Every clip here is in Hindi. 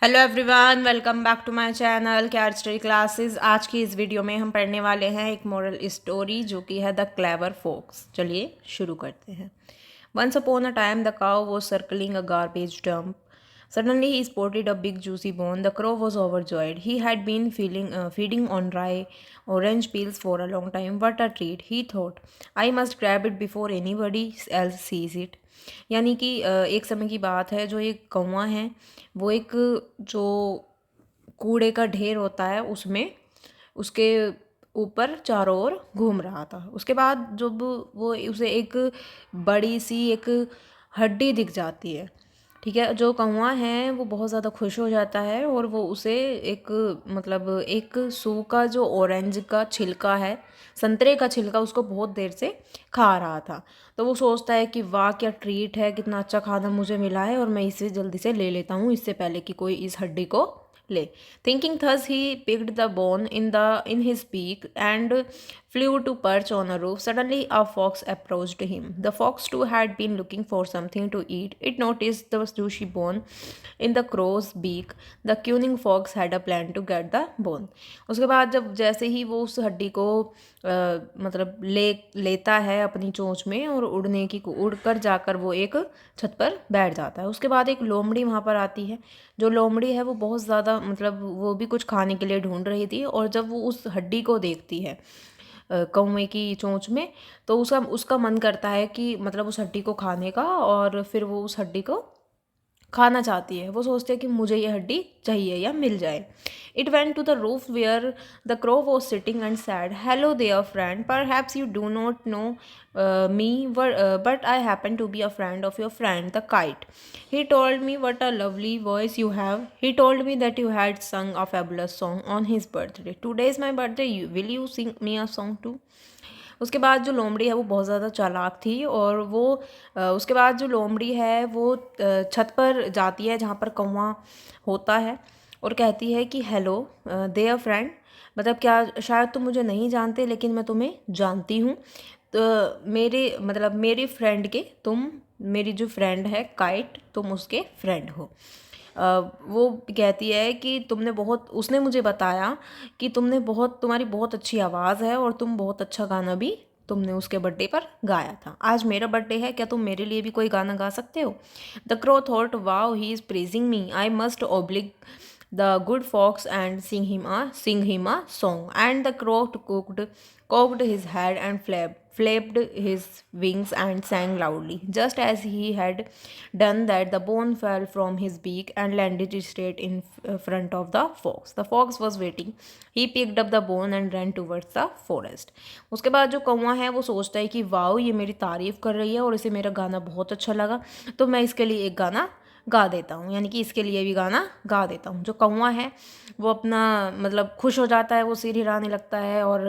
Hello everyone, welcome back to my channel care study classes. आज की इस वीडियो में हम पढ़ने वाले हैं एक मोरल स्टोरी जो कि है द क्लेवर फॉक्स। चलिए शुरू करते हैं। Once upon a time the cow was circling a garbage dump. Suddenly he spotted a big juicy bone. The crow was overjoyed. He had been feeding on dry orange peels for a long time. What a treat, he thought. I must grab it before anybody else sees it. यानी कि एक समय की बात है, जो एक कौवा है वो एक जो कूड़े का ढेर होता है उसमें उसके ऊपर चारों ओर घूम रहा था। उसके बाद जब वो उसे एक बड़ी सी एक हड्डी दिख जाती है, ठीक है, जो कौवा है वो बहुत ज़्यादा खुश हो जाता है और वो उसे एक मतलब एक सूखा जो ऑरेंज का छिलका है, संतरे का छिलका, उसको बहुत देर से खा रहा था। तो वो सोचता है कि वाह क्या ट्रीट है, कितना अच्छा खाना मुझे मिला है और मैं इसे जल्दी से ले लेता हूँ इससे पहले कि कोई इस हड्डी को ले. Thinking thus, he picked the bone in his beak and flew to perch on a roof. Suddenly, a fox approached him. The fox too had been looking for something to eat. It noticed the juicy bone in the crow's beak. The cunning fox had a plan to get the bone. उसके बाद जब जैसे ही वो उस हड्डी को मतलब लेता है अपनी चोंच में और उड़कर जाकर वो एक छत पर बैठ जाता है। उसके बाद एक लोमड़ी वहाँ पर आती है। जो लोमड़ी है वो बहुत ज़्यादा मतलब वो भी कुछ खाने के लिए ढूंढ रही थी और जब वो उस हड्डी को देखती है कौवे की चोंच में, तो उसका उसका मन करता है कि मतलब उस हड्डी को खाने का, और फिर वो उस हड्डी को खाना चाहती है। वो सोचते हैं कि मुझे ये हड्डी चाहिए या मिल जाए। It went to the roof where the crow was sitting and said, hello there friend, perhaps you do not know me, but I happen to be a friend of your friend the kite. He told me what a lovely voice you have. He told me that you had sung a fabulous song on his birthday. Today is my birthday. Will you sing me a song too? उसके बाद जो लोमड़ी है वो बहुत ज़्यादा चालाक थी और वो उसके बाद जो लोमड़ी है वो छत पर जाती है जहाँ पर कौवा होता है और कहती है कि हेलो देयर फ्रेंड, मतलब क्या शायद तुम मुझे नहीं जानते लेकिन मैं तुम्हें जानती हूँ। तो मेरे मतलब मेरी फ्रेंड के तुम, मेरी जो फ्रेंड है काइट, तुम उसके फ्रेंड हो। वो कहती है कि तुमने बहुत, उसने मुझे बताया कि तुम्हारी बहुत अच्छी आवाज़ है और तुम बहुत अच्छा गाना भी तुमने उसके बर्थडे पर गाया था। आज मेरा बर्थडे है, क्या तुम मेरे लिए भी कोई गाना गा सकते हो? The crow thought, wow he is praising me, I must oblige the good fox and sing him a song. And the crow cocked his head and flapped his wings and sang loudly. Just as he had done that, the bone fell from his beak and landed straight in front of the fox. The fox was waiting. He picked up the bone and ran towards the forest. उसके बाद जो कौवा है वो सोचता है कि वाओ ये मेरी तारीफ़ कर रही है और इसे मेरा गाना बहुत अच्छा लगा, तो मैं इसके लिए एक गाना गा देता हूँ, यानी कि इसके लिए भी गाना गा देता हूँ। जो कौवा है वो अपना मतलब खुश हो जाता है, वो सिर हिलाने लगता है और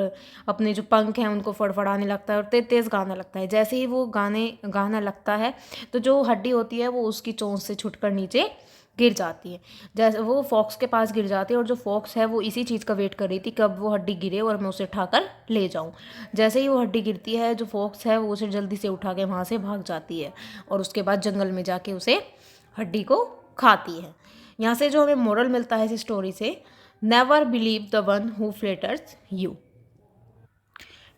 अपने जो पंख हैं उनको फड़फड़ाने लगता है और तेज़ तेज़ गाना लगता है। जैसे ही वो गाना लगता है तो जो हड्डी होती है वो उसकी चोंच से छुटकर नीचे गिर जाती है। जैसे वो फॉक्स के पास गिर जाती है और जो फॉक्स है वो इसी चीज़ का वेट कर रही थी कब वो हड्डी गिरे और मैं उसे उठाकर ले जाऊं। जैसे ही वो हड्डी गिरती है, जो फॉक्स है वो उसे जल्दी से उठा के वहाँ से भाग जाती है और उसके बाद जंगल में जाके उसे हड्डी को खाती है। यहाँ से जो हमें मोरल मिलता है इस स्टोरी से, never believe the one who flatters you,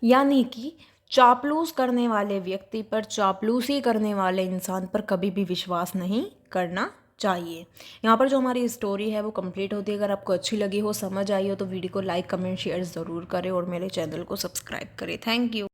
यानी कि चापलूस करने वाले व्यक्ति पर, चापलूसी करने वाले इंसान पर कभी भी विश्वास नहीं करना चाहिए। यहाँ पर जो हमारी स्टोरी है वो कंप्लीट होती है। अगर आपको अच्छी लगी हो, समझ आई हो, तो वीडियो को लाइक कमेंट शेयर ज़रूर करें और मेरे चैनल को सब्सक्राइब करें। Thank you.